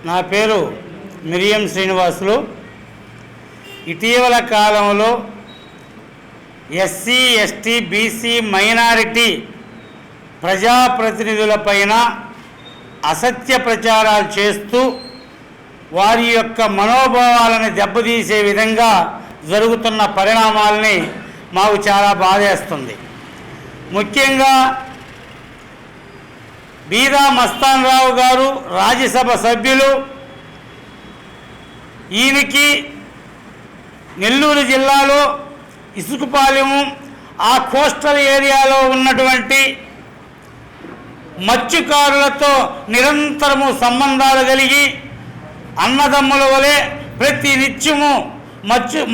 నా పేరు మిరియం శ్రీనివాసులు. ఇటీవల కాలంలో ఎస్సీ ఎస్టీ బీసీ మైనారిటీ ప్రజాప్రతినిధులపైన అసత్య ప్రచారాలు చేస్తూ వారి యొక్క మనోభావాలను దెబ్బతీసే విధంగా జరుగుతున్న పరిణామాలని మాకు చాలా బాధేస్తుంది. ముఖ్యంగా బీదా మస్తాన్ రావు గారు రాజ్యసభ సభ్యులు. ఈయనకి నెల్లూరు జిల్లాలో ఇసుకపాలెము ఆ కోస్టల్ ఏరియాలో ఉన్నటువంటి మత్స్యకారులతో నిరంతరము సంబంధాలు కలిగి అన్నదమ్ముల వలె ప్రతి నిత్యము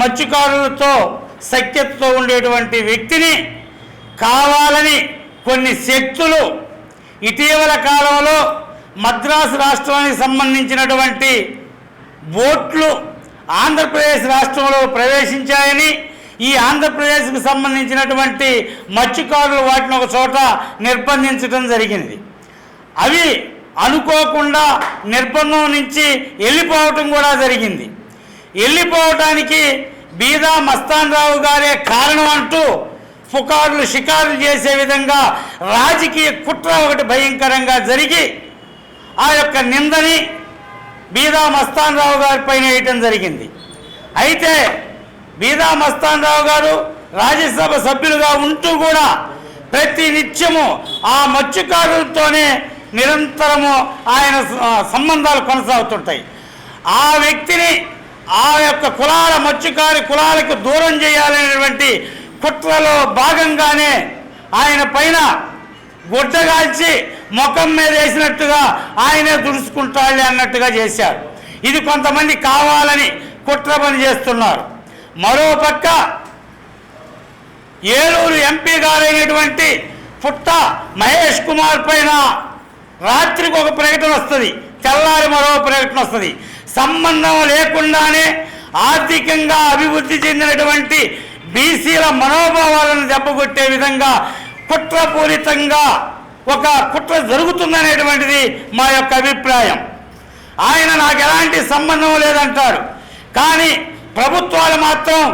మత్స్యకారులతో సఖ్యతతో ఉండేటువంటి వ్యక్తిని కావాలని కొన్ని శక్తులు ఇటీవల కాలంలో మద్రాసు రాష్ట్రానికి సంబంధించినటువంటి బోట్లు ఆంధ్రప్రదేశ్ రాష్ట్రంలో ప్రవేశించాయని, ఈ ఆంధ్రప్రదేశ్కు సంబంధించినటువంటి మత్స్యకారులు వాటిని ఒక చోట నిర్బంధించడం జరిగింది. అవి అనుకోకుండా నిర్బంధం నుంచి వెళ్ళిపోవటం కూడా జరిగింది. వెళ్ళిపోవటానికి బీదా మస్తాన్ రావు గారే కారణం అంటూ పుకార్లు షికారులు చేసే విధంగా రాజకీయ కుట్ర ఒకటి భయంకరంగా జరిగి ఆ యొక్క నిందని బీదా మస్తాన్ రావు గారి పైన వేయటం జరిగింది. అయితే బీదా మస్తాన్ రావు గారు రాజ్యసభ సభ్యులుగా ఉంటూ కూడా ప్రతి నిత్యము ఆ మత్స్యకారులతోనే నిరంతరము ఆయన సంబంధాలు కొనసాగుతుంటాయి. ఆ వ్యక్తిని ఆ యొక్క కులాల మత్స్యకారి కులాలకు దూరం చేయాలనేటువంటి కుట్రలో భాగంగానే ఆయన పైన గుడ్డగాల్చి ముఖం మీద వేసినట్టుగా ఆయనే దుడుచుకుంటాడు అన్నట్టుగా చేశారు. ఇది కొంతమంది కావాలని కుట్ర పని చేస్తున్నారు. మరోపక్క ఏలూరు ఎంపీ గారైనటువంటి పుట్ట మహేష్ కుమార్ పైన రాత్రికి ఒక ప్రకటన వస్తుంది, తెల్లారి మరో ప్రకటన వస్తుంది. సంబంధం లేకుండానే ఆర్థికంగా అభివృద్ధి చెందినటువంటి బీసీల మనోభావాలను దెబ్బకొట్టే విధంగా కుట్రపూరితంగా ఒక కుట్ర జరుగుతుందనేటువంటిది మా యొక్క అభిప్రాయం. ఆయన నాకు ఎలాంటి సంబంధం లేదంటాడు, కానీ ప్రభుత్వాలు మాత్రం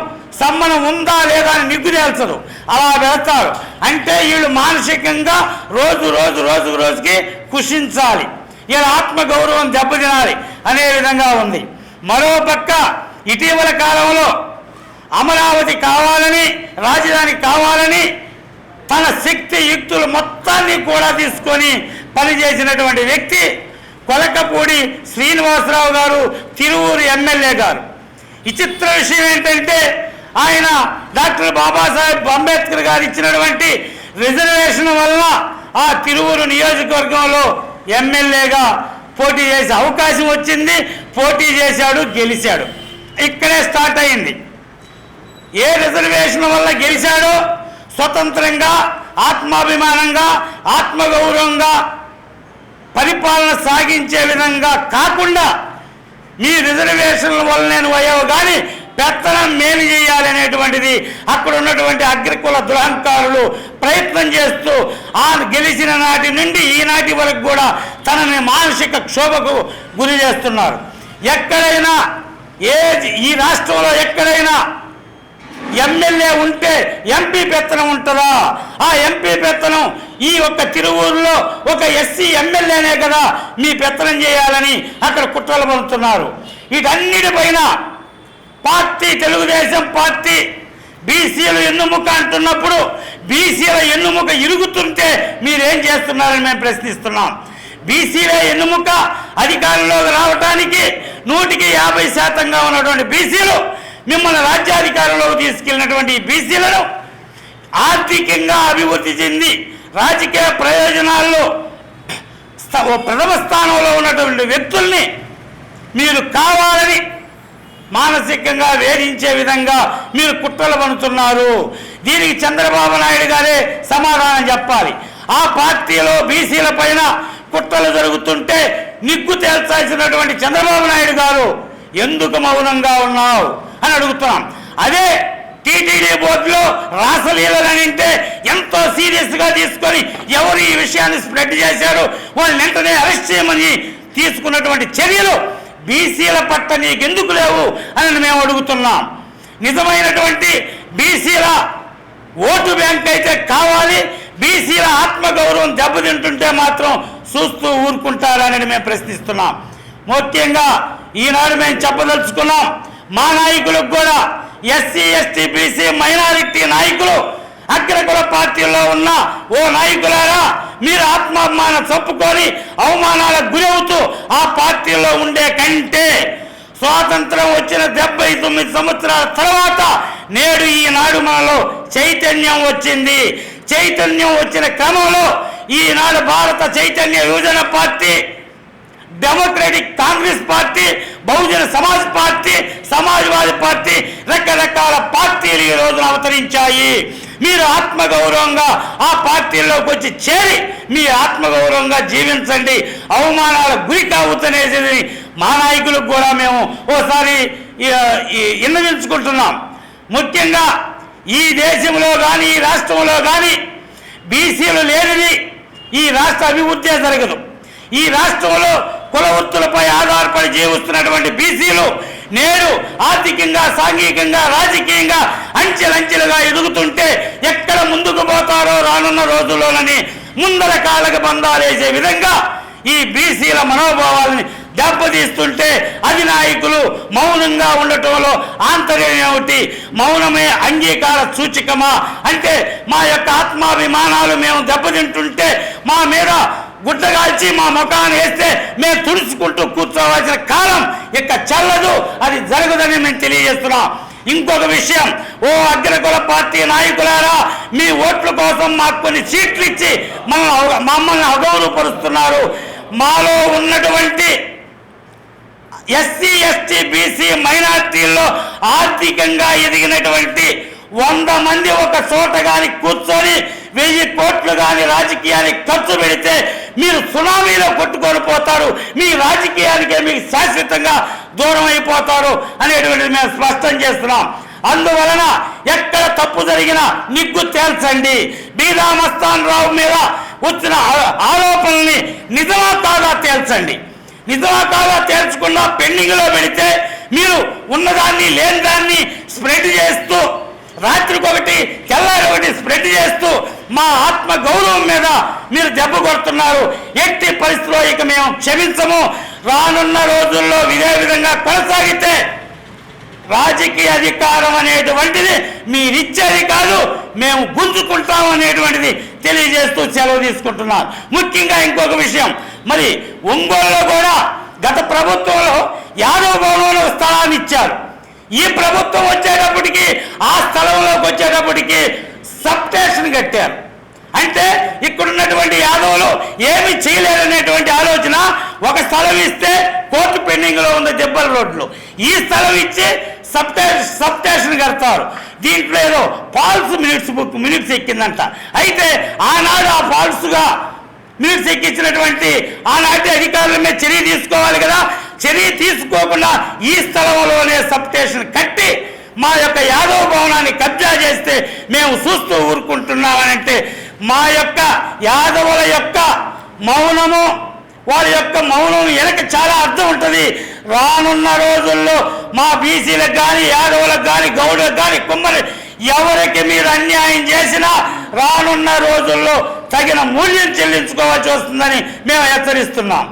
సంబంధం ఉందా లేదా అని నిగ్గు తేల్చదు, అలా వెళ్తారు. అంటే వీళ్ళు మానసికంగా రోజుకి కుషించాలి, వీళ్ళ ఆత్మగౌరవం దెబ్బతినాలి అనే విధంగా ఉంది. మరోపక్క ఇటీవల కాలంలో అమరావతి కావాలని, రాజధాని కావాలని తన శక్తి యుక్తులు మొత్తాన్ని కూడా తీసుకొని పనిచేసినటువంటి వ్యక్తి కొలకపూడి శ్రీనివాసరావు గారు, తిరువూరు ఎమ్మెల్యే గారు. విచిత్ర విషయం ఏంటంటే ఆయన డాక్టర్ బాబాసాహెబ్ అంబేద్కర్ గారు ఇచ్చినటువంటి రిజర్వేషన్ వల్ల ఆ తిరువూరు నియోజకవర్గంలో ఎమ్మెల్యేగా పోటీ చేసే అవకాశం వచ్చింది. పోటీ చేశాడు, గెలిచాడు. ఇక్కడే స్టార్ట్ అయింది. ఏ రిజర్వేషన్ వల్ల గెలిచాడో స్వతంత్రంగా, ఆత్మాభిమానంగా, ఆత్మగౌరవంగా పరిపాలన సాగించే విధంగా కాకుండా మీ రిజర్వేషన్ల వల్ల నేను అయ్యావు కానీ పెత్తనం మేలు చేయాలనేటువంటిది అక్కడ ఉన్నటువంటి అగ్రకుల దురహంకారులు ప్రయత్నం చేస్తూ ఆ గెలిచిన నాటి నుండి ఈనాటి వరకు కూడా తనని మానసిక క్షోభకు గురి చేస్తున్నారు. ఎక్కడైనా ఈ రాష్ట్రంలో ఎక్కడైనా ఎమ్మెల్యే ఉంటే ఎంపీ పెత్తనం ఉంటుందా? ఆ ఎంపీ పెత్తనం ఈ ఒక్క తిరువూరులో ఒక ఎస్సీ ఎమ్మెల్యేనే కదా మీ పెత్తనం చేయాలని అక్కడ కుట్రలు పడుతున్నారు. వీటన్నిటిపైన పార్టీ, తెలుగుదేశం పార్టీ బీసీలు ఎన్నుముక అంటున్నప్పుడు బీసీల ఎన్నుముక ఇరుగుతుంటే మీరేం చేస్తున్నారని మేము ప్రశ్నిస్తున్నాం. బీసీలే ఎన్నుముక అధికారంలోకి రావడానికి 150% ఉన్నటువంటి బీసీలు మిమ్మల్ని రాజ్యాధికారంలోకి తీసుకెళ్ళినటువంటి బీసీలను ఆర్థికంగా అభివృద్ధి చెంది రాజకీయ ప్రయోజనాల్లో ప్రథమ స్థానంలో ఉన్నటువంటి వ్యక్తుల్ని మీరు కావాలని మానసికంగా వేధించే విధంగా మీరు కుట్రలు పన్నుతున్నారు. దీనికి చంద్రబాబు నాయుడు గారే సమాధానం చెప్పాలి. ఆ పార్టీలో బీసీల పైన కుట్రలు జరుగుతుంటే నిగ్గు తేల్చాల్సినటువంటి చంద్రబాబు నాయుడు గారు ఎందుకు మౌనంగా ఉన్నావు అని అడుగుతున్నాం. అదే టీటీడీ బోర్డులో రాసలీలని అంటే ఎంతో సీరియస్గా తీసుకొని ఎవరు ఈ విషయాన్ని స్ప్రెడ్ చేశారో వాళ్ళని వెంటనే అరెస్ట్ చేయమని తీసుకున్నటువంటి చర్యలు బీసీల పట్ల నీకెందుకు లేవు అని మేము అడుగుతున్నాం. నిజమైనటువంటి బీసీల ఓటు బ్యాంక్ అయితే కావాలి. బీసీల ఆత్మగౌరవం దెబ్బతింటుంటే మాత్రం చూస్తూ ఊరుకుంటారని మేము ప్రశ్నిస్తున్నాం. ముఖ్యంగా ఈనాడు మేము చెప్పదలుచుకున్నాం, మా నాయకులకు కూడా ఎస్సీ ఎస్టీ బీసీ మైనారిటీ నాయకులు అగ్రకుల పార్టీల్లో ఉన్న ఓ నాయకులారా, మీరు ఆత్మాభిమానం చంపుకొని అవమానాలకు గురవుతూ ఆ పార్టీలో ఉండే కంటే స్వాతంత్రం వచ్చిన 79 సంవత్సరాల తర్వాత నేడు ఈనాడు మనలో చైతన్యం వచ్చింది. చైతన్యం వచ్చిన క్రమంలో ఈనాడు భారత చైతన్య యువజన party, democratic Congress party, Bahujan Samaj party, Samajwadi party, రకరకాల పార్టీలు ఈ రోజున అవతరించాయి. మీరు ఆత్మగౌరవంగా ఆ పార్టీల్లోకి వచ్చి చేరి మీ ఆత్మగౌరవంగా జీవించండి. అవమానాలకు గురి కావద్దనేది మా నాయకులకు కూడా మేము ఓసారి విన్నవించుకుంటున్నాం. ముఖ్యంగా ఈ దేశంలో కానీ ఈ రాష్ట్రంలో కానీ బీసీలు లేనిది ఈ రాష్ట్ర అభివృద్ధి జరగదు. ఈ రాష్ట్రంలో కుల వృత్తులపై ఆధారపడి జీవిస్తున్నటువంటి బీసీలు నేడు ఆర్థికంగా, సాంఘికంగా, రాజకీయంగా అంచెలంచెలుగా ఎదుగుతుంటే ఎక్కడ ముందుకు పోతారో రానున్న రోజుల్లోనని ముందర కాళ్ళకు బంధాలేసే విధంగా ఈ బీసీల మనోభావాలని దెబ్బతీస్తుంటే అధినాయకులు మౌనంగా ఉండటంలో ఆంతర్యం ఏమిటి? మౌనమే అంగీకార సూచికమా? అంటే మా యొక్క ఆత్మాభిమానాలు మేము దెబ్బతింటుంటే మా మీద గుడ్డగాల్చి మా ముఖాన్ని వేస్తే మేము తుడుచుకుంటూ కూర్చోవలసిన కాలం ఇక చెల్లదు. అది జరగదని మేము తెలియజేస్తున్నాం. ఇంకొక విషయం, ఓ అగ్రకుల పార్టీ నాయకులారా, మీ ఓట్ల కోసం మాకు కొన్ని సీట్లు ఇచ్చి మమ్మల్ని అగౌరవపరుస్తున్నారు. మాలో ఉన్నటువంటి ఎస్సీ ఎస్టీ బీసీ మైనార్టీల్లో ఆర్థికంగా ఎదిగినటువంటి 100 మంది ఒక చోట కానీ కూర్చొని 1000 కోట్లు కానీ రాజకీయానికి ఖర్చు పెడితే మీరు సునామీలో కొట్టుకొని పోతారు. మీ రాజకీయానికే మీకు శాశ్వతంగా దూరం అయిపోతారు అనేటువంటిది మేము స్పష్టం చేస్తున్నాం. అందువలన ఎక్కడ తప్పు జరిగినా నిగ్గు తేల్చండి. బీదా మస్తాన్ రావు మీద వచ్చిన ఆరోపణల్ని నిజమా కాదా తేల్చండి. నిజమా కాదా తేల్చకుండా పెండింగ్లో పెడితే మీరు ఉన్నదాన్ని లేని దాన్ని స్ప్రెడ్ చేస్తూ రాత్రికొకటి తెల్లారి ఒకటి స్ప్రెడ్ చేస్తూ మా ఆత్మ గౌరవం మీద మీరు దెబ్బ కొడుతున్నారు. ఎట్టి పరిస్థితిలో ఇక మేము క్షమించము. రానున్న రోజుల్లో ఇదే విధంగా కొనసాగితే రాజకీయ అధికారం అనేటువంటిది మీరిచ్చేది కాదు, మేము గుంజుకుంటాం అనేటువంటిది తెలియజేస్తూ సెలవు తీసుకుంటున్నారు. ముఖ్యంగా ఇంకొక విషయం, మరి ఒంగోలులో కూడా గత ప్రభుత్వంలో యాదవ్ భవనంలో స్థలాన్ని ఇచ్చారు. ఈ ప్రభుత్వం వచ్చేటప్పటికి ఆ స్థలంలోకి వచ్చేటప్పటికి సబ్ స్టేషన్ కట్టారు. అంటే ఇక్కడున్నటువంటి యాదవులు ఏమి చేయలేరనేటువంటి ఆలోచన. ఒక స్థలం ఇస్తే కోర్టు పెండింగ్లో ఉన్న దెబ్బల రోడ్లు, ఈ స్థలం ఇచ్చి సబ్ స్టేషన్ కడతారు. దీంట్లో ఏదో ఫాల్స్ మినిట్స్ ఎక్కిందంట. అయితే ఆనాడు ఆ ఫాల్స్గా మినిట్స్ ఎక్కించినటువంటి ఆనాటి అధికారుల మీద చర్య తీసుకోవాలి కదా. చర్య తీసుకోకుండా ఈ స్థలంలోనే సబ్ స్టేషన్ కట్టి మా యొక్క యాదవ భవనాన్ని కబ్జా చేస్తే మేము చూస్తూ ఊరుకుంటున్నామనంటే మా యొక్క యాదవుల యొక్క మౌనము, వారి యొక్క మౌనం వెనక చాలా అర్థం ఉంటుంది. రానున్న రోజుల్లో మా బీసీలకు కానీ, యాదవులకు కానీ, గౌడులకు కానీ, కుమ్మరి ఎవరికి మీరు అన్యాయం చేసినా రానున్న రోజుల్లో తగిన మూల్యం చెల్లించుకోవాల్సి వస్తుందని మేము హెచ్చరిస్తున్నాం.